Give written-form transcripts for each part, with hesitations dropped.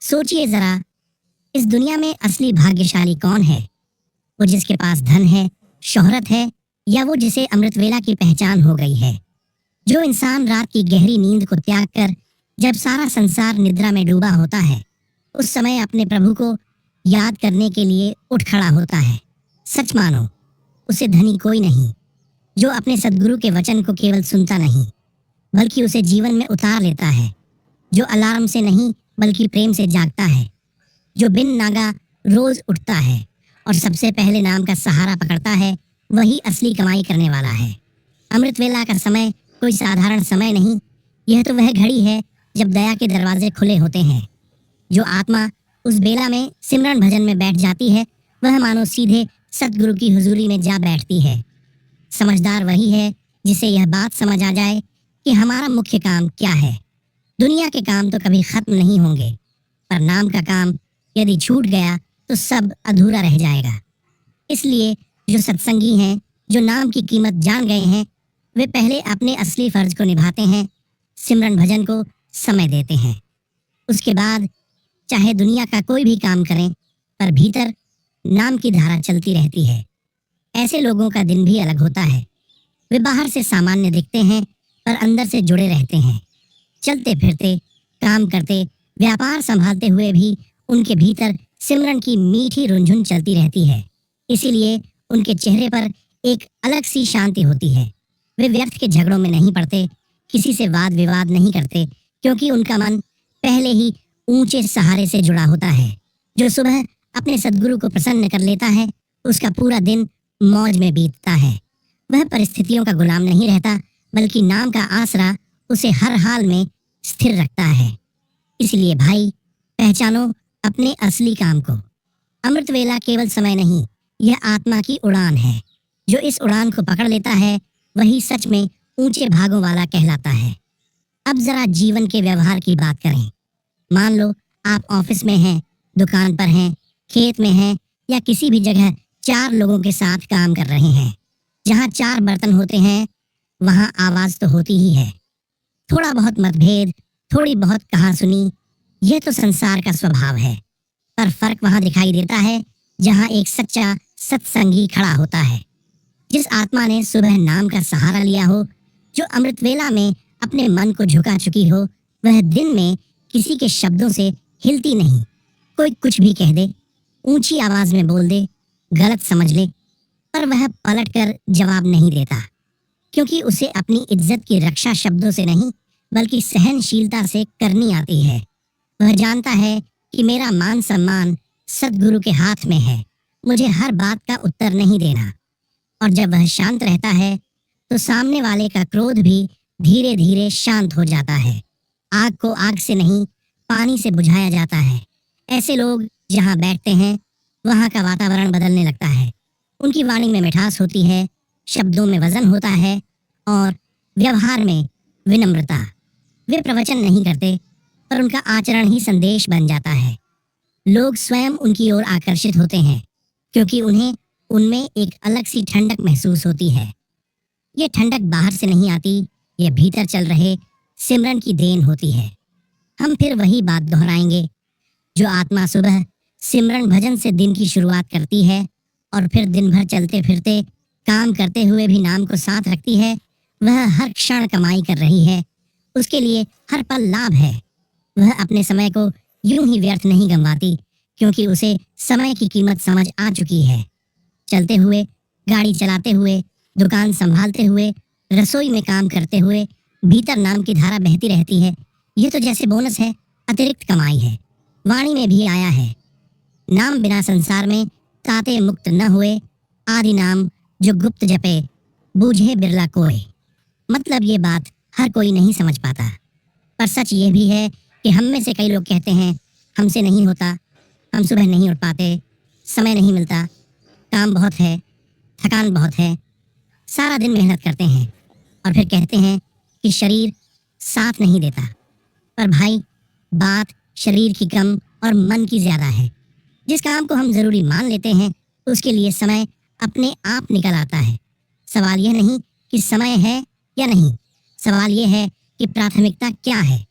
सोचिए जरा, इस दुनिया में असली भाग्यशाली कौन है? वो जिसके पास धन है, शोहरत है, या वो जिसे अमृत वेला की पहचान हो गई है? जो इंसान रात की गहरी नींद को त्याग कर जब सारा संसार निद्रा में डूबा होता है, उस समय अपने प्रभु को याद करने के लिए उठ खड़ा होता है। सच मानो, उसे धनी कोई नहीं। जो अपने सद्गुरु के वचन को केवल सुनता नहीं, बल्कि उसे जीवन में उतार लेता है। जो अलार्म से नहीं बल्कि प्रेम से जागता है। जो बिन नागा रोज उठता है और सबसे पहले नाम का सहारा पकड़ता है, वही असली कमाई करने वाला है। अमृत वेला का समय कोई साधारण समय नहीं, यह तो वह घड़ी है जब दया के दरवाजे खुले होते हैं। जो आत्मा उस बेला में सिमरन भजन में बैठ जाती है, वह मानो सीधे सतगुरु की हुजूरी में जा बैठती है। समझदार वही है जिसे यह बात समझ आ जाए कि हमारा मुख्य काम क्या है। दुनिया के काम तो कभी खत्म नहीं होंगे, पर नाम का काम यदि छूट गया तो सब अधूरा रह जाएगा। इसलिए जो सत्संगी हैं, जो नाम की कीमत जान गए हैं, वे पहले अपने असली फर्ज को निभाते हैं, सिमरन भजन को समय देते हैं। उसके बाद चाहे दुनिया का कोई भी काम करें, पर भीतर नाम की धारा चलती रहती है। ऐसे लोगों का दिन भी अलग होता है। वे बाहर से सामान्य दिखते हैं, पर अंदर से जुड़े रहते हैं। चलते फिरते, काम करते, व्यापार संभालते हुए भी उनके भीतर सिमरन की मीठी रुंझुन चलती रहती है। इसीलिए उनके चेहरे पर एक अलग सी शांति होती है। वे व्यर्थ के झगड़ों में नहीं पड़ते, किसी से वाद विवाद नहीं करते, क्योंकि उनका मन पहले ही ऊंचे सहारे से जुड़ा होता है। जो सुबह अपने सद्गुरु को प्रसन्न कर लेता है, उसका पूरा दिन मौज में बीतता है। वह परिस्थितियों का गुलाम नहीं रहता, बल्कि नाम का आसरा उसे हर हाल में स्थिर रखता है। इसलिए भाई, पहचानो अपने असली काम को। अमृत वेला केवल समय नहीं, यह आत्मा की उड़ान है। जो इस उड़ान को पकड़ लेता है, वही सच में ऊंचे भागों वाला कहलाता है। अब जरा जीवन के व्यवहार की बात करें। मान लो आप ऑफिस में हैं, दुकान पर हैं, खेत में हैं, या किसी भी जगह 4 लोगों के साथ काम कर रहे हैं। जहाँ 4 बर्तन होते हैं, वहाँ आवाज तो होती ही है। थोड़ा बहुत मतभेद, थोड़ी बहुत कहासुनी, यह तो संसार का स्वभाव है। पर फर्क वहाँ दिखाई देता है जहाँ एक सच्चा सत्संगी खड़ा होता है। जिस आत्मा ने सुबह नाम का सहारा लिया हो, जो अमृत वेला में अपने मन को झुका चुकी हो, वह दिन में किसी के शब्दों से हिलती नहीं। कोई कुछ भी कह दे, ऊंची आवाज में बोल दे, गलत समझ ले, पर वह पलटकर जवाब नहीं देता, क्योंकि उसे अपनी इज्जत की रक्षा शब्दों से नहीं बल्कि सहनशीलता से करनी आती है। वह जानता है कि मेरा मान सम्मान सद्गुरु के हाथ में है, मुझे हर बात का उत्तर नहीं देना। और जब वह शांत रहता है, तो सामने वाले का क्रोध भी धीरे धीरे शांत हो जाता है। आग को आग से नहीं, पानी से बुझाया जाता है। ऐसे लोग जहाँ बैठते हैं, वहाँ का वातावरण बदलने लगता है। उनकी वाणी में मिठास होती है, शब्दों में वजन होता है, और व्यवहार में विनम्रता। वे प्रवचन नहीं करते, पर उनका आचरण ही संदेश बन जाता है। लोग स्वयं उनकी ओर आकर्षित होते हैं, क्योंकि उन्हें उनमें एक अलग सी ठंडक महसूस होती है। ये ठंडक बाहर से नहीं आती, ये भीतर चल रहे सिमरन की देन होती है। हम फिर वही बात दोहराएंगे। जो आत्मा सुबह सिमरन भजन से दिन की शुरुआत करती है और फिर दिन भर चलते फिरते काम करते हुए भी नाम को साथ रखती है, वह हर क्षण कमाई कर रही है। उसके लिए हर पल लाभ है। वह अपने समय को यूं ही व्यर्थ नहीं गंवाती, क्योंकि उसे समय की कीमत समझ आ चुकी है। चलते हुए, गाड़ी चलाते हुए, दुकान संभालते हुए, रसोई में काम करते हुए भीतर नाम की धारा बहती रहती है। यह तो जैसे बोनस है, अतिरिक्त कमाई है। वाणी में भी आया है, नाम बिना संसार में ताते मुक्त न हुए, आदि नाम जो गुप्त जपे, बूझे बिरला कोय। मतलब ये बात हर कोई नहीं समझ पाता, पर सच ये भी है कि हम में से कई लोग कहते हैं हमसे नहीं होता, हम सुबह नहीं उठ पाते, समय नहीं मिलता, काम बहुत है, थकान बहुत है, सारा दिन मेहनत करते हैं, और फिर कहते हैं कि शरीर साथ नहीं देता। पर भाई, बात शरीर की कम और मन की ज्यादा है। जिस काम को हम जरूरी मान लेते हैं, उसके लिए समय अपने आप निकल आता है। सवाल यह नहीं कि समय है या नहीं, सवाल यह है कि प्राथमिकता क्या है।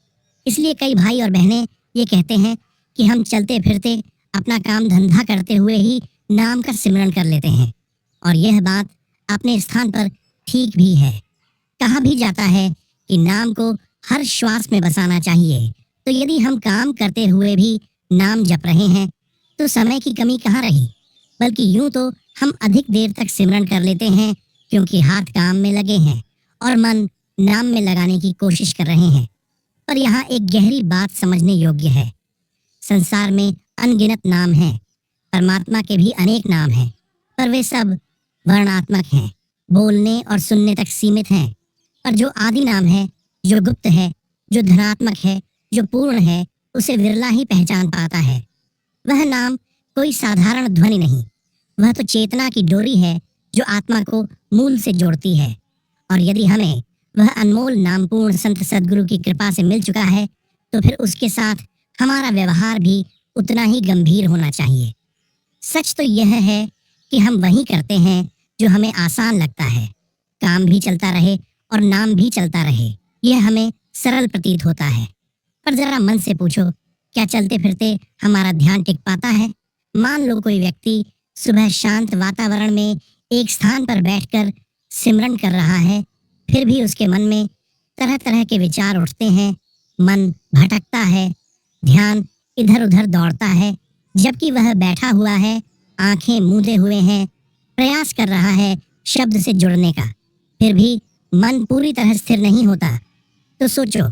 इसलिए कई भाई और बहनें ये कहते हैं कि हम चलते फिरते अपना काम धंधा करते हुए ही नाम का सिमरन कर लेते हैं, और यह बात अपने स्थान पर ठीक भी है। कहा भी जाता है कि नाम को हर श्वास में बसाना चाहिए। तो यदि हम काम करते हुए भी नाम जप रहे हैं तो समय की कमी कहाँ रही, बल्कि यूं तो हम अधिक देर तक सिमरन कर लेते हैं, क्योंकि हाथ काम में लगे हैं और मन नाम में लगाने की कोशिश कर रहे हैं। पर यहाँ एक गहरी बात समझने योग्य है। संसार में अनगिनत नाम हैं, परमात्मा के भी अनेक नाम हैं, पर वे सब वर्णात्मक हैं, बोलने और सुनने तक सीमित हैं। पर जो आदि नाम है, जो गुप्त है, जो धनात्मक है, जो पूर्ण है, उसे विरला ही पहचान पाता है। वह नाम कोई साधारण ध्वनि नहीं, वह तो चेतना की डोरी है जो आत्मा को मूल से जोड़ती है। और यदि हमें वह अनमोल नामपूर्ण संत सद्गुरु की कृपा से मिल चुका है तो फिर उसके साथ हमारा व्यवहार भी उतना ही गंभीर होना चाहिए। सच तो यह है कि हम वही करते हैं जो हमें आसान लगता है। काम भी चलता रहे और नाम भी चलता रहे, यह हमें सरल प्रतीत होता है। पर जरा मन से पूछो, क्या चलते फिरते हमारा ध्यान टिक पाता है? मान लो कोई व्यक्ति सुबह शांत वातावरण में एक स्थान पर बैठकर सिमरन कर रहा है, फिर भी उसके मन में तरह तरह के विचार उठते हैं, मन भटकता है, ध्यान इधर उधर दौड़ता है, जबकि वह बैठा हुआ है, आंखें मूंदे हुए हैं, प्रयास कर रहा है शब्द से जुड़ने का, फिर भी मन पूरी तरह स्थिर नहीं होता। तो सोचो,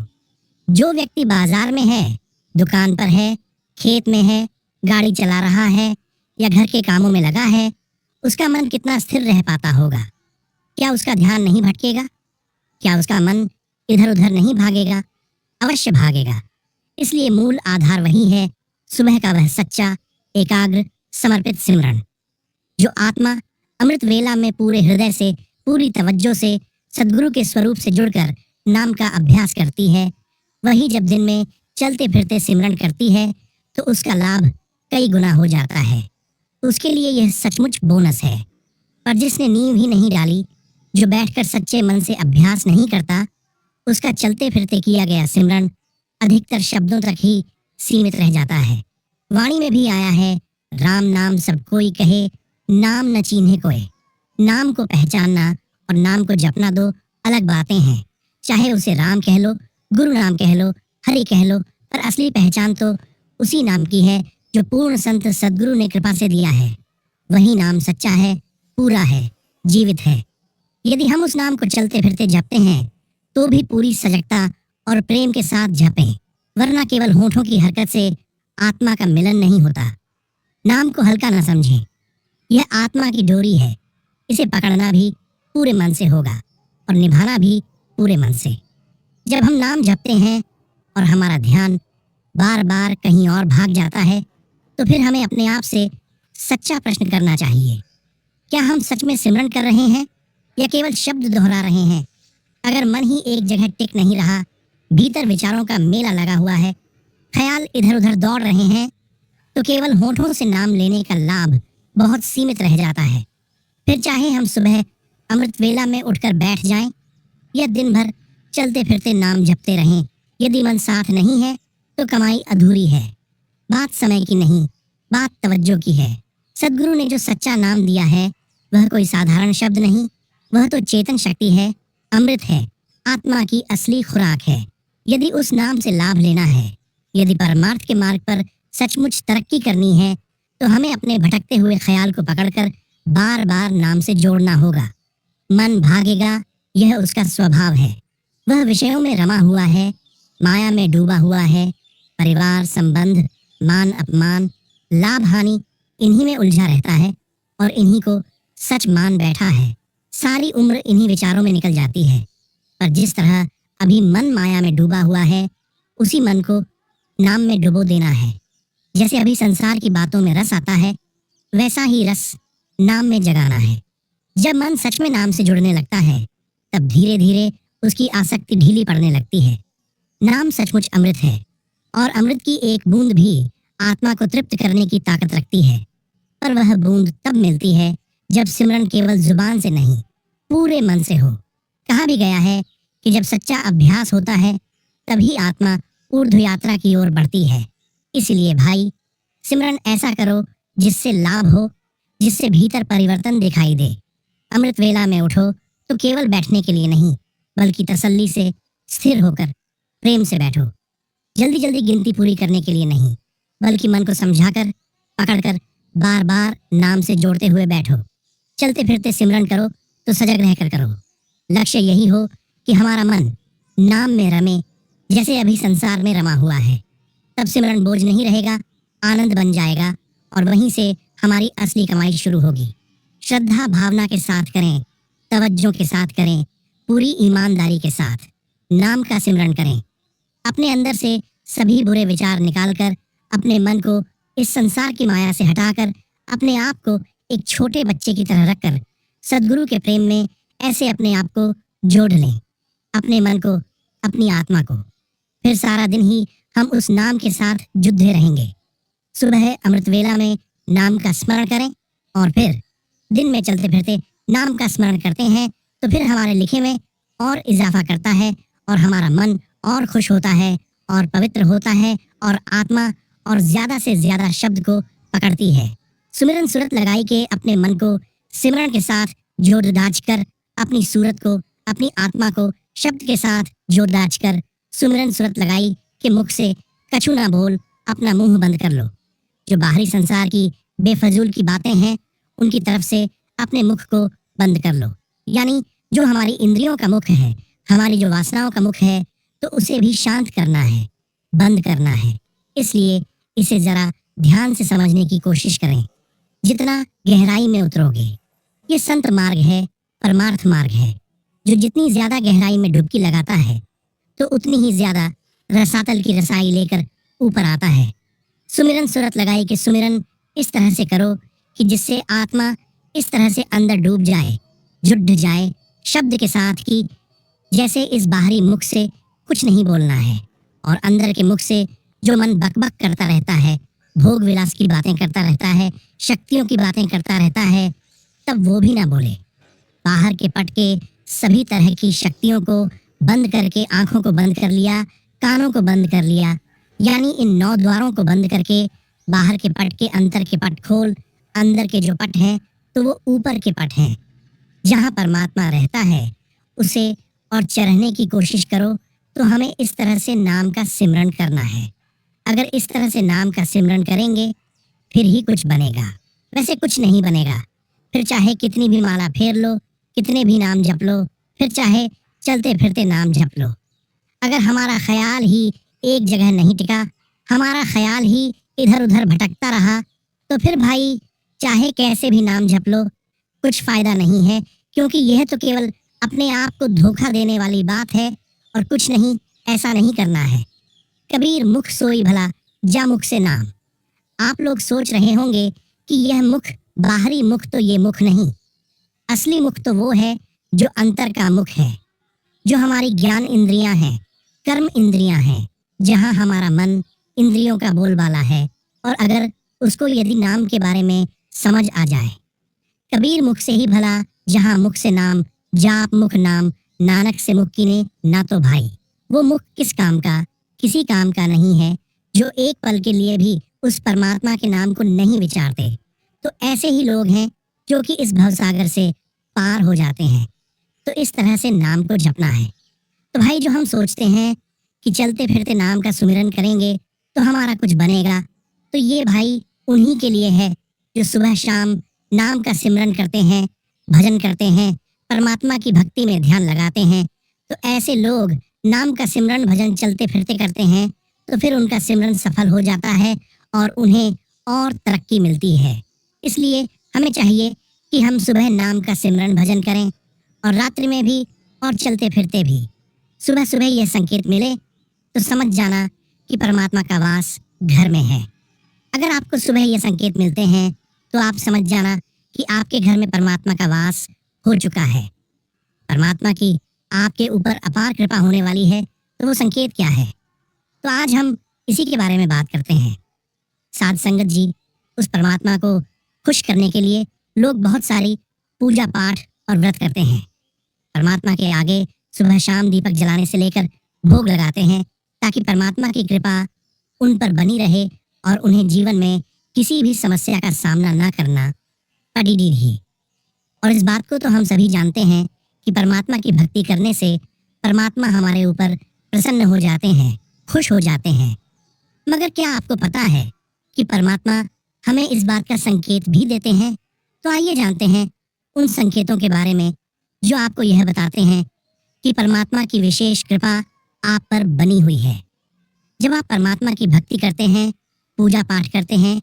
जो व्यक्ति बाजार में है, दुकान पर है, खेत में है, गाड़ी चला रहा है या घर के कामों में लगा है, उसका मन कितना स्थिर रह पाता होगा? क्या उसका ध्यान नहीं भटकेगा? क्या उसका मन इधर उधर नहीं भागेगा? अवश्य भागेगा। इसलिए मूल आधार वही है, सुबह का वह सच्चा, एकाग्र, समर्पित सिमरन। जो आत्मा अमृत वेला में पूरे हृदय से, पूरी तवज्जो से सद्गुरु के स्वरूप से जुड़कर नाम का अभ्यास करती है, वही जब दिन में चलते फिरते सिमरन करती है तो उसका लाभ कई गुना हो जाता है। उसके लिए यह सचमुच बोनस है। पर जिसने नींव ही नहीं डाली, जो बैठकर सच्चे मन से अभ्यास नहीं करता, उसका चलते फिरते किया गया सिमरन अधिकतर शब्दों तक ही सीमित रह जाता है। वाणी में भी आया है, राम नाम सब कोई कहे, नाम न चीन्हे कोय। नाम को पहचानना और नाम को जपना दो अलग बातें हैं। चाहे उसे राम कह लो, गुरु नाम कह लो, हरि कह लो, पर असली पहचान तो उसी नाम की है जो पूर्ण संत सद्गुरु ने कृपा से दिया है। वही नाम सच्चा है, पूरा है, जीवित है। यदि हम उस नाम को चलते फिरते जपते हैं तो भी पूरी सजगता और प्रेम के साथ जपें, वरना केवल होठों की हरकत से आत्मा का मिलन नहीं होता। नाम को हल्का न समझें, यह आत्मा की डोरी है। इसे पकड़ना भी पूरे मन से होगा और निभाना भी पूरे मन से। जब हम नाम जपते हैं और हमारा ध्यान बार बार कहीं और भाग जाता है तो फिर हमें अपने आप से सच्चा प्रश्न करना चाहिए, क्या हम सच में सिमरन कर रहे हैं या केवल शब्द दोहरा रहे हैं? अगर मन ही एक जगह टिक नहीं रहा, भीतर विचारों का मेला लगा हुआ है, ख्याल इधर उधर दौड़ रहे हैं, तो केवल होठों से नाम लेने का लाभ बहुत सीमित रह जाता है। फिर चाहे हम सुबह अमृत वेला में उठकर बैठ जाएं या दिन भर चलते फिरते नाम जपते रहें, यदि मन साथ नहीं है तो कमाई अधूरी है। बात समय की नहीं, बात तवज्जो की है। सद्गुरु ने जो सच्चा नाम दिया है वह कोई साधारण शब्द नहीं, वह तो चेतन शक्ति है, अमृत है, आत्मा की असली खुराक है। यदि उस नाम से लाभ लेना है, यदि परमार्थ के मार्ग पर सचमुच तरक्की करनी है, तो हमें अपने भटकते हुए ख्याल को पकड़कर बार बार नाम से जोड़ना होगा। मन भागेगा, यह उसका स्वभाव है। वह विषयों में रमा हुआ है, माया में डूबा हुआ है, परिवार, संबंध, मान अपमान, लाभ हानि, इन्हीं में उलझा रहता है और इन्हीं को सच मान बैठा है। सारी उम्र इन्हीं विचारों में निकल जाती है। पर जिस तरह अभी मन माया में डूबा हुआ है, उसी मन को नाम में डुबो देना है। जैसे अभी संसार की बातों में रस आता है, वैसा ही रस नाम में जगाना है। जब मन सच में नाम से जुड़ने लगता है, तब धीरे धीरे उसकी आसक्ति ढीली पड़ने लगती है। नाम सचमुच अमृत है और अमृत की एक बूंद भी आत्मा को तृप्त करने की ताकत रखती है। पर वह बूंद तब मिलती है जब सिमरन केवल जुबान से नहीं, पूरे मन से हो। कहा भी गया है कि जब सच्चा अभ्यास होता है तभी आत्मा ऊर्ध्व यात्रा की ओर बढ़ती है। इसलिए भाई, सिमरन ऐसा करो जिससे लाभ हो, जिससे भीतर परिवर्तन दिखाई दे। अमृत वेला में उठो तो केवल बैठने के लिए नहीं, बल्कि तसल्ली से स्थिर होकर प्रेम से बैठो। जल्दी जल्दी गिनती पूरी करने के लिए नहीं, बल्कि मन को समझाकर, पकड़कर, बार बार नाम से जोड़ते हुए बैठो। चलते फिरते सिमरन करो तो सजग रहकर करो। लक्ष्य यही हो कि हमारा मन नाम में रमे, जैसे अभी संसार में रमा हुआ है। तब सिमरन बोझ नहीं रहेगा, आनंद बन जाएगा, और वहीं से हमारी असली कमाई शुरू होगी। श्रद्धा भावना के साथ करें, तवज्जो के साथ करें, पूरी ईमानदारी के साथ नाम का सिमरन करें। अपने अंदर से सभी बुरे विचार निकालकर अपने मन को इस संसार की माया से हटाकर अपने आप को एक छोटे बच्चे की तरह रखकर सद्गुरु के प्रेम में ऐसे अपने आप को जोड़ लें, अपने मन को, अपनी आत्मा को। फिर सारा दिन ही हम उस नाम के साथ जुड़े रहेंगे। सुबह अमृत वेला में नाम का स्मरण करें, और फिर दिन में चलते फिरते नाम का स्मरण करते हैं तो फिर हमारे लिखे में और इजाफा करता है, और हमारा मन और खुश होता है और पवित्र होता है, और आत्मा और ज्यादा से ज्यादा शब्द को पकड़ती है। सुमिरन सूरत लगाई के अपने मन को सिमरन के साथ जोड़ दाज कर, अपनी सूरत को, अपनी आत्मा को शब्द के साथ जोड़ दाज कर, सुमिरन सूरत लगाई के मुख से कछु ना बोल, अपना मुंह बंद कर लो। जो बाहरी संसार की बेफजूल की बातें हैं, उनकी तरफ से अपने मुख को बंद कर लो। यानी जो हमारी इंद्रियों का मुख है, हमारी जो वासनाओं का मुख है, तो उसे भी शांत करना है, बंद करना है। इसलिए इसे जरा ध्यान से समझने की कोशिश करें। जितना गहराई में उतरोगे, ये संत मार्ग है, परमार्थ मार्ग है, जो जितनी ज्यादा गहराई में डुबकी लगाता है तो उतनी ही ज्यादा रसातल की रसाई लेकर ऊपर आता है। सुमिरन सूरत लगाई कि सुमिरन इस तरह से करो कि जिससे आत्मा इस तरह से अंदर डूब जाए, जुड़ जाए शब्द के साथ, कि जैसे इस बाहरी मुख से कुछ नहीं बोलना है, और अंदर के मुख से जो मन बकबक करता रहता है, भोग विलास की बातें करता रहता है, शक्तियों की बातें करता रहता है, तब वो भी ना बोले। बाहर के पट के सभी तरह की शक्तियों को बंद करके आंखों को बंद कर लिया, कानों को बंद कर लिया, यानी इन 9 द्वारों को बंद करके बाहर के पट के अंदर के पट खोल। अंदर के जो पट हैं तो वो ऊपर के पट हैं, जहाँ परमात्मा रहता है उसे और चढ़ने की कोशिश करो। तो हमें इस तरह से नाम का सिमरन करना है। अगर इस तरह से नाम का सिमरन करेंगे फिर ही कुछ बनेगा, वैसे कुछ नहीं बनेगा। फिर चाहे कितनी भी माला फेर लो, कितने भी नाम जप लो, फिर चाहे चलते फिरते नाम जप लो, अगर हमारा ख्याल ही एक जगह नहीं टिका, हमारा ख्याल ही इधर उधर भटकता रहा, तो फिर भाई चाहे कैसे भी नाम जप लो, कुछ फायदा नहीं है। क्योंकि यह तो केवल अपने आप को धोखा देने वाली बात है, और कुछ नहीं, ऐसा नहीं करना है। कबीर मुख सोई भला, जा मुख से नाम। आप लोग सोच रहे होंगे कि यह मुख बाहरी मुख, तो ये मुख नहीं, असली मुख तो वो है जो अंतर का मुख है, जो हमारी ज्ञान इंद्रियां हैं, कर्म इंद्रियां हैं, जहां हमारा मन इंद्रियों का बोलबाला है। और अगर उसको यदि नाम के बारे में समझ आ जाए, कबीर मुख से ही भला, जहां मुख से नाम, जाप मुख नाम, नानक से मुख कीने ना। तो भाई वो मुख किस काम का, किसी काम का नहीं है, जो एक पल के लिए भी उस परमात्मा के नाम को नहीं विचारते। तो ऐसे ही लोग हैं जो कि इस भवसागर से पार हो जाते हैं। तो इस तरह से नाम को जपना है। तो भाई जो हम सोचते हैं कि चलते फिरते नाम का सुमिरन करेंगे तो हमारा कुछ बनेगा, तो ये भाई उन्हीं के लिए है जो सुबह शाम नाम का सिमरन करते हैं, भजन करते हैं, परमात्मा की भक्ति में ध्यान लगाते हैं। तो ऐसे लोग नाम का सिमरन भजन चलते फिरते करते हैं, तो फिर उनका सिमरन सफल हो जाता है और उन्हें और तरक्की मिलती है। इसलिए हमें चाहिए कि हम सुबह नाम का सिमरन भजन करें, और रात्रि में भी, और चलते फिरते भी। सुबह सुबह यह संकेत मिले तो समझ जाना कि परमात्मा का वास घर में है। अगर आपको सुबह ये संकेत मिलते हैं तो आप समझ जाना कि आपके घर में परमात्मा का वास हो चुका है, परमात्मा की आपके ऊपर अपार कृपा होने वाली है। तो वो संकेत क्या है? तो आज हम इसी के बारे में बात करते हैं। साध संगत जी, उस परमात्मा को खुश करने के लिए लोग बहुत सारी पूजा पाठ और व्रत करते हैं। परमात्मा के आगे सुबह शाम दीपक जलाने से लेकर भोग लगाते हैं, ताकि परमात्मा की कृपा उन पर बनी रहे और उन्हें जीवन में किसी भी समस्या का सामना न करना पड़ी थी। और इस बात को तो हम सभी जानते हैं कि परमात्मा की भक्ति करने से परमात्मा हमारे ऊपर प्रसन्न हो जाते हैं, खुश हो जाते हैं। मगर क्या आपको पता है कि परमात्मा हमें इस बात का संकेत भी देते हैं? तो आइए जानते हैं उन संकेतों के बारे में जो आपको यह बताते हैं कि परमात्मा की विशेष कृपा आप पर बनी हुई है। जब आप परमात्मा की भक्ति करते हैं, पूजा पाठ करते हैं,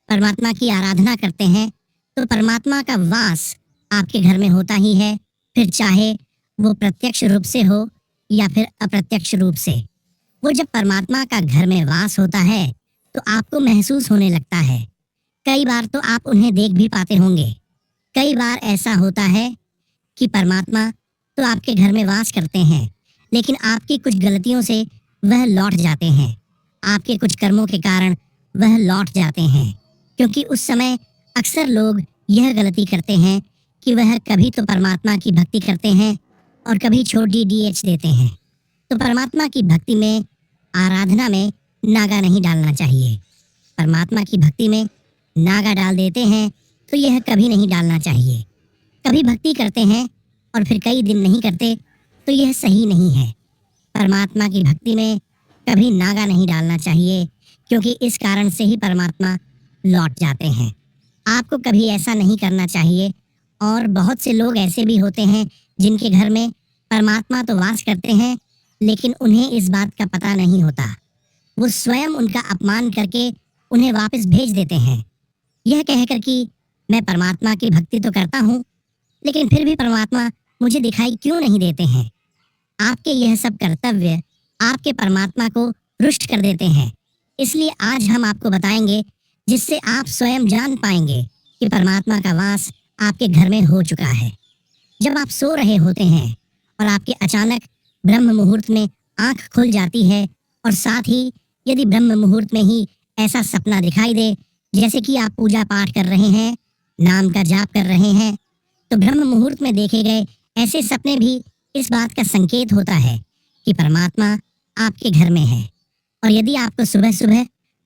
परमात्मा की आराधना करते हैं, तो परमात्मा का वास आपके घर में होता ही है, फिर चाहे वो प्रत्यक्ष रूप से हो या फिर अप्रत्यक्ष रूप से। वो जब परमात्मा का घर में वास होता है तो आपको महसूस होने लगता है। कई बार तो आप उन्हें देख भी पाते होंगे। कई बार ऐसा होता है कि परमात्मा तो आपके घर में वास करते हैं, लेकिन आपकी कुछ गलतियों से वह लौट जाते हैं। आपके कुछ कर्मों के कारण वह लौट जाते हैं, क्योंकि उस समय अक्सर लोग यह गलती करते हैं कि वह कभी तो परमात्मा की भक्ति करते हैं और कभी छोटी डीएच देते हैं। तो परमात्मा की भक्ति में, आराधना में नागा नहीं डालना चाहिए। परमात्मा की भक्ति में नागा डाल देते हैं तो यह कभी नहीं डालना चाहिए। कभी भक्ति करते हैं और फिर कई दिन नहीं करते तो यह सही नहीं है। परमात्मा की भक्ति में कभी नागा नहीं डालना चाहिए, क्योंकि इस कारण से ही परमात्मा लौट जाते हैं। आपको कभी ऐसा नहीं करना चाहिए। और बहुत से लोग ऐसे भी होते हैं जिनके घर में परमात्मा तो वास करते हैं, लेकिन उन्हें इस बात का पता नहीं होता। वो स्वयं उनका अपमान करके उन्हें वापस भेज देते हैं, यह कहकर कि मैं परमात्मा की भक्ति तो करता हूँ, लेकिन फिर भी परमात्मा मुझे दिखाई क्यों नहीं देते हैं। आपके यह सब कर्तव्य आपके परमात्मा को रुष्ट कर देते हैं। इसलिए आज हम आपको बताएंगे, जिससे आप स्वयं जान पाएंगे कि परमात्मा का वास आपके घर में हो चुका है। जब आप सो रहे होते हैं और आपके अचानक ब्रह्म मुहूर्त में आंख खुल जाती है, और साथ ही यदि ब्रह्म मुहूर्त में ही ऐसा सपना दिखाई दे जैसे कि आप पूजा पाठ कर रहे हैं, नाम का जाप कर रहे हैं, तो ब्रह्म मुहूर्त में देखे गए ऐसे सपने भी इस बात का संकेत होता है कि परमात्मा आपके घर में है। और यदि आपको सुबह सुबह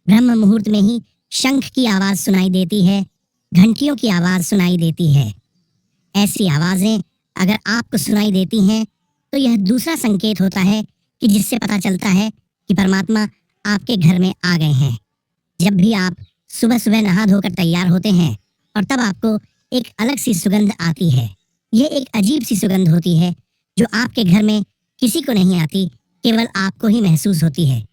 ब्रह्म मुहूर्त में ही शंख की आवाज़ सुनाई देती है, घंटियों की आवाज़ सुनाई देती है, ऐसी आवाज़ें अगर आपको सुनाई देती हैं तो यह दूसरा संकेत होता है कि जिससे पता चलता है कि परमात्मा आपके घर में आ गए हैं। जब भी आप सुबह सुबह नहा धोकर तैयार होते हैं और तब आपको एक अलग सी सुगंध आती है। ये एक अजीब सी सुगंध होती है जो आपके घर में किसी को नहीं आती, केवल आपको ही महसूस होती है।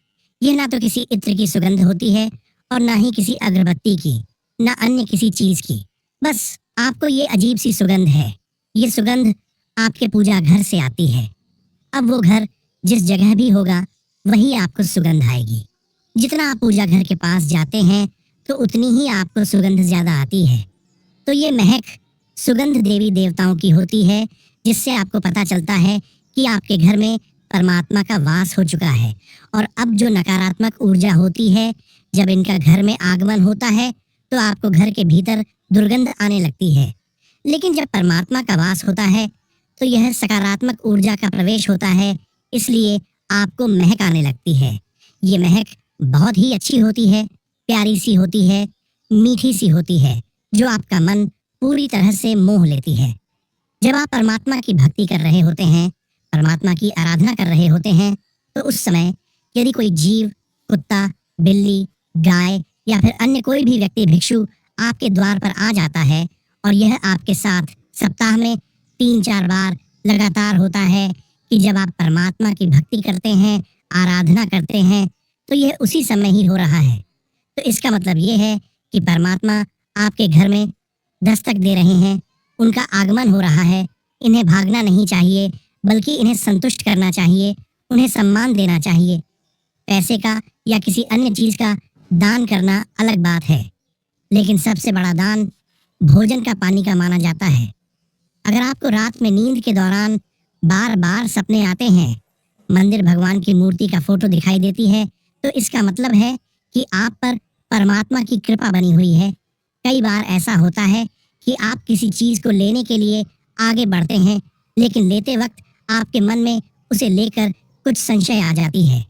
यह ना तो किसी इत्र की सुगंध होती है और ना ही किसी अगरबत्ती की, ना अन्य किसी चीज की। बस आपको ये अजीब सी सुगंध है। ये सुगंध आपके पूजा घर से आती है। अब वो घर जिस जगह भी होगा वहीं आपको सुगंध आएगी। जितना आप पूजा घर के पास जाते हैं तो उतनी ही आपको सुगंध ज्यादा आती है। तो ये महक सुगंध देवी देवताओं की होती है, जिससे आपको पता चलता है कि आपके घर में परमात्मा का वास हो चुका है। और अब जो नकारात्मक ऊर्जा होती है, जब इनका घर में आगमन होता है तो आपको घर के भीतर दुर्गंध आने लगती है। लेकिन जब परमात्मा का वास होता है तो यह सकारात्मक ऊर्जा का प्रवेश होता है, इसलिए आपको महक आने लगती है। ये महक बहुत ही अच्छी होती है, प्यारी सी होती है, मीठी सी होती है, जो आपका मन पूरी तरह से मोह लेती है। जब आप परमात्मा की भक्ति कर रहे होते हैं, परमात्मा की आराधना कर रहे होते हैं, तो उस समय यदि कोई जीव, कुत्ता, बिल्ली, गाय या फिर अन्य कोई भी व्यक्ति भिक्षु आपके द्वार पर आ जाता है और यह आपके साथ सप्ताह में 3-4 बार लगातार होता है कि जब आप परमात्मा की भक्ति करते हैं, आराधना करते हैं, तो यह उसी समय ही हो रहा है। तो इसका मतलब ये है कि परमात्मा आपके घर में दस्तक दे रहे हैं, उनका आगमन हो रहा है। इन्हें भागना नहीं चाहिए, बल्कि इन्हें संतुष्ट करना चाहिए, उन्हें सम्मान देना चाहिए। पैसे का या किसी अन्य चीज का दान करना अलग बात है, लेकिन सबसे बड़ा दान भोजन का, पानी का माना जाता है। अगर आपको रात में नींद के दौरान बार बार सपने आते हैं, मंदिर भगवान की मूर्ति का फोटो दिखाई देती है, तो इसका मतलब है कि आप पर परमात्मा की कृपा बनी हुई है। कई बार ऐसा होता है कि आप किसी चीज को लेने के लिए आगे बढ़ते हैं, लेकिन लेते वक्त आपके मन में उसे लेकर कुछ संशय आ जाती है।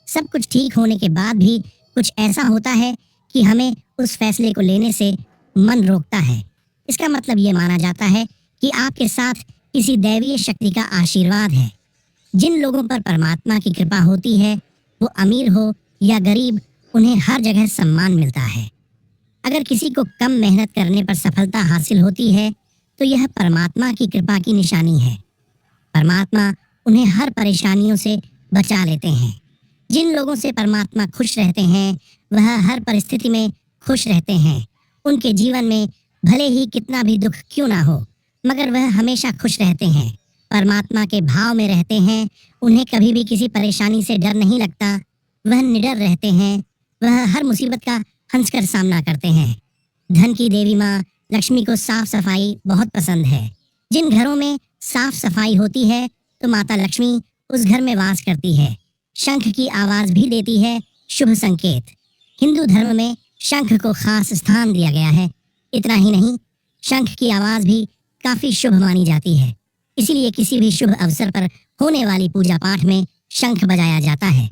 सब कुछ ठीक होने के बाद भी कुछ ऐसा होता है कि हमें उस फैसले को लेने से मन रोकता है। इसका मतलब ये माना जाता है कि आपके साथ किसी दैवीय शक्ति का आशीर्वाद है। जिन लोगों पर परमात्मा की कृपा होती है, वो अमीर हो या गरीब, उन्हें हर जगह सम्मान मिलता है। अगर किसी को कम मेहनत करने पर सफलता हासिल होती है, तो यह परमात्मा की कृपा की निशानी है। परमात्मा उन्हें हर परेशानियों से बचा लेते हैं। जिन लोगों से परमात्मा खुश रहते हैं, वह हर परिस्थिति में खुश रहते हैं। उनके जीवन में भले ही कितना भी दुख क्यों ना हो, मगर वह हमेशा खुश रहते हैं। परमात्मा के भाव में रहते हैं। उन्हें कभी भी किसी परेशानी से डर नहीं लगता। वह निडर रहते हैं। वह हर मुसीबत का हंसकर सामना करते हैं। धन की देवी माँ लक्ष्मी को साफ सफाई बहुत पसंद है। जिन घरों में साफ सफाई होती है, तो माता लक्ष्मी उस घर में वास करती है। शंख की आवाज भी देती है शुभ संकेत। हिंदू धर्म में शंख को खास स्थान दिया गया है। इतना ही नहीं, शंख की आवाज भी काफी शुभ मानी जाती है। इसीलिए किसी भी शुभ अवसर पर होने वाली पूजा पाठ में शंख बजाया जाता है।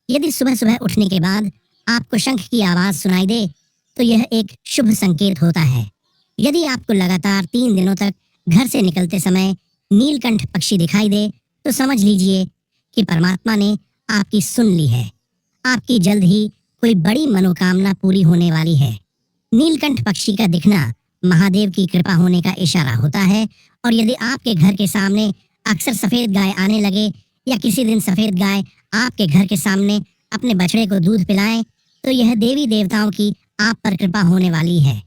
यदि सुबह सुबह उठने के बाद आपको शंख की आवाज सुनाई दे, तो यह एक शुभ संकेत होता है। यदि आपको लगातार 3 दिनों तक घर से निकलते समय नीलकंठ पक्षी दिखाई दे, तो समझ लीजिए कि परमात्मा ने आपकी सुन ली है। आपकी जल्द ही कोई बड़ी मनोकामना पूरी होने वाली है। नीलकंठ पक्षी का दिखना महादेव की कृपा होने का इशारा होता है। और यदि आपके घर के सामने अक्सर सफेद गाय आने लगे, या किसी दिन सफेद गाय आपके घर के सामने अपने बछड़े को दूध पिलाएं, तो यह देवी देवताओं की आप पर कृपा होने वाली है।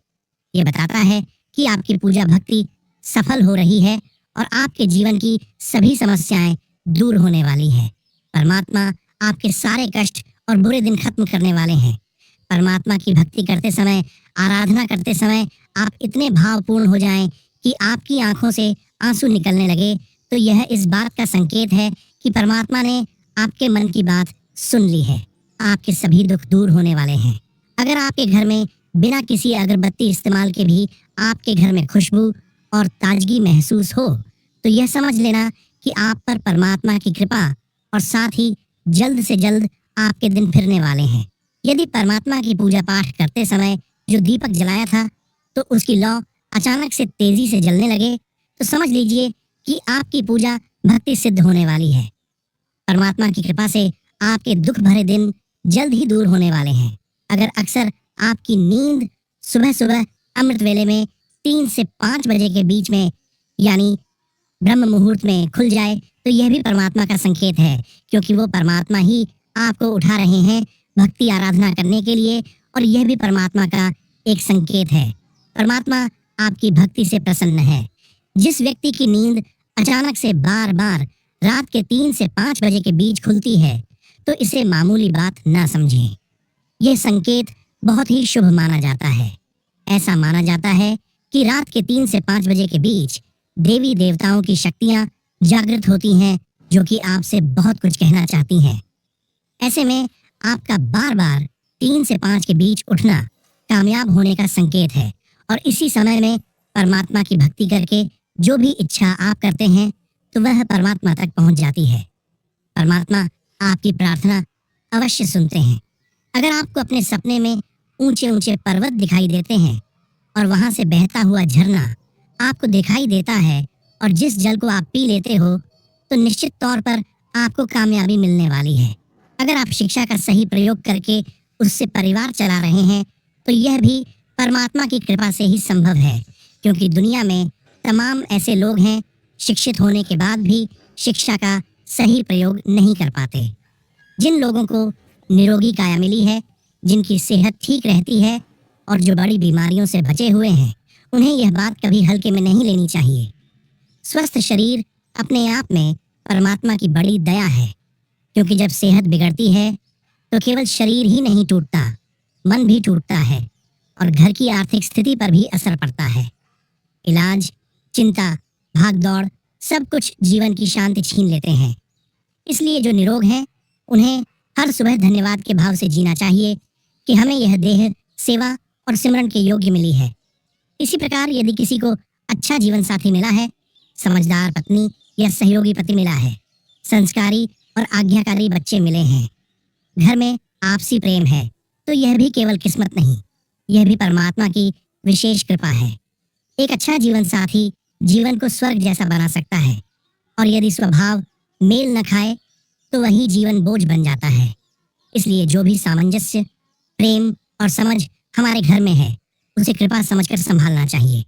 यह बताता है कि आपकी पूजा भक्ति सफल हो रही है और आपके जीवन की सभी समस्याएं दूर होने वाली है। परमात्मा आपके सारे कष्ट और बुरे दिन खत्म करने वाले हैं। परमात्मा की भक्ति करते समय, आराधना करते समय आप इतने भावपूर्ण हो जाएं कि आपकी आंखों से आंसू निकलने लगे, तो यह इस बात का संकेत है कि परमात्मा ने आपके मन की बात सुन ली है। आपके सभी दुख दूर होने वाले हैं। अगर आपके घर में बिना किसी अगरबत्ती इस्तेमाल के भी आपके घर में खुशबू और ताजगी महसूस हो, तो यह समझ लेना कि आप पर परमात्मा की कृपा और साथ ही जल्द से जल्द आपके दिन फिरने वाले हैं। यदि परमात्मा की पूजा पाठ करते समय जो दीपक जलाया था, तो उसकी लौ अचानक से तेजी से जलने लगे, तो समझ लीजिए कि आपकी पूजा भक्ति सिद्ध होने वाली है। परमात्मा की कृपा से आपके दुख भरे दिन जल्द ही दूर होने वाले हैं। अगर अक्सर आपकी नींद सुबह सुबह अमृत वेले में 3 से 5 बजे के बीच में, यानी ब्रह्म मुहूर्त में खुल जाए, तो यह भी परमात्मा का संकेत है, क्योंकि वो परमात्मा ही आपको उठा रहे हैं भक्ति आराधना करने के लिए। और यह भी परमात्मा का एक संकेत है। परमात्मा आपकी भक्ति से प्रसन्न है। जिस व्यक्ति की नींद अचानक से बार बार रात के 3 से 5 बजे के बीच खुलती है, तो इसे मामूली बात ना समझें। यह संकेत बहुत ही शुभ माना जाता है। ऐसा माना जाता है कि रात के 3 से 5 बजे के बीच देवी देवताओं की शक्तियां जागृत होती हैं, जो कि आपसे बहुत कुछ कहना चाहती हैं। ऐसे में आपका बार बार 3 से 5 के बीच उठना कामयाब होने का संकेत है। और इसी समय में परमात्मा की भक्ति करके जो भी इच्छा आप करते हैं, तो वह परमात्मा तक पहुंच जाती है। परमात्मा आपकी प्रार्थना अवश्य सुनते हैं। अगर आपको अपने सपने में ऊंचे ऊंचे पर्वत दिखाई देते हैं और वहां से बहता हुआ झरना आपको दिखाई देता है, और जिस जल को आप पी लेते हो, तो निश्चित तौर पर आपको कामयाबी मिलने वाली है। अगर आप शिक्षा का सही प्रयोग करके उससे परिवार चला रहे हैं, तो यह भी परमात्मा की कृपा से ही संभव है, क्योंकि दुनिया में तमाम ऐसे लोग हैं शिक्षित होने के बाद भी शिक्षा का सही प्रयोग नहीं कर पाते। जिन लोगों को निरोगी काया मिली है, जिनकी सेहत ठीक रहती है और जो बड़ी बीमारियों से बचे हुए हैं, उन्हें यह बात कभी हल्के में नहीं लेनी चाहिए। स्वस्थ शरीर अपने आप में परमात्मा की बड़ी दया है, क्योंकि जब सेहत बिगड़ती है, तो केवल शरीर ही नहीं टूटता, मन भी टूटता है और घर की आर्थिक स्थिति पर भी असर पड़ता है। इलाज, चिंता, भागदौड़ सब कुछ जीवन की शांति छीन लेते हैं। इसलिए जो निरोग हैं, उन्हें हर सुबह धन्यवाद के भाव से जीना चाहिए कि हमें यह देह सेवा और सिमरन के योग्य मिली है। इसी प्रकार यदि किसी को अच्छा जीवन साथी मिला है, समझदार पत्नी या सहयोगी पति मिला है, संस्कारी और आज्ञाकारी बच्चे मिले हैं, घर में आपसी प्रेम है, तो यह भी केवल किस्मत नहीं, यह भी परमात्मा की विशेष कृपा है। एक अच्छा जीवन साथी जीवन को स्वर्ग जैसा बना सकता है, और यदि स्वभाव मेल न खाए तो वही जीवन बोझ बन जाता है। इसलिए जो भी सामंजस्य, प्रेम और समझ हमारे घर में है, उसे कृपा समझकर संभालना चाहिए।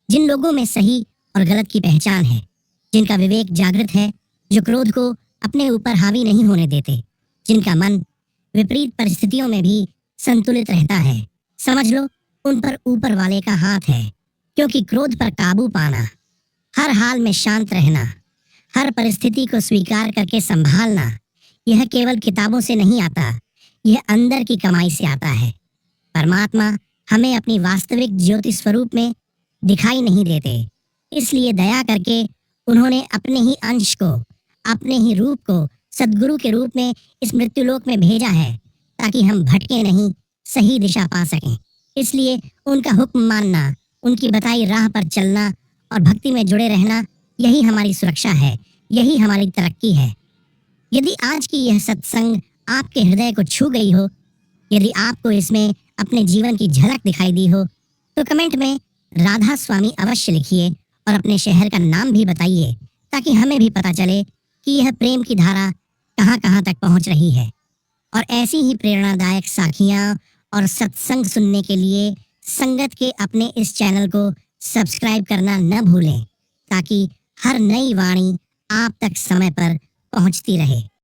जिन लोगों में सही और गलत की पहचान है, जिनका विवेक जागृत है, जो क्रोध को अपने ऊपर हावी नहीं होने देते, जिनका मन विपरीत परिस्थितियों में भी संतुलित रहता है, समझ लो उन पर ऊपर वाले का हाथ है। क्योंकि क्रोध पर काबू पाना, हर हाल में शांत रहना, हर परिस्थिति को स्वीकार करके संभालना, यह केवल किताबों से नहीं आता, यह अंदर की कमाई से आता है। परमात्मा हमें अपनी वास्तविक ज्योति स्वरूप में दिखाई नहीं देते, इसलिए दया करके उन्होंने अपने ही अंश को, अपने ही रूप को सद्गुरु के रूप में इस मृत्युलोक में भेजा है, ताकि हम भटके नहीं, सही दिशा पा सकें। इसलिए उनका हुक्म मानना, उनकी बताई राह पर चलना और भक्ति में जुड़े रहना, यही हमारी सुरक्षा है, यही हमारी तरक्की है। यदि आज की यह सत्संग आपके हृदय को छू गई हो, यदि आपको इसमें अपने जीवन की झलक दिखाई दी हो, तो कमेंट में राधा स्वामी अवश्य लिखिए और अपने शहर का नाम भी बताइए, ताकि हमें भी पता चले कि यह प्रेम की धारा कहाँ कहाँ तक पहुँच रही है। और ऐसी ही प्रेरणादायक साखियाँ और सत्संग सुनने के लिए संगत के अपने इस चैनल को सब्सक्राइब करना न भूलें, ताकि हर नई वाणी आप तक समय पर पहुँचती रहे।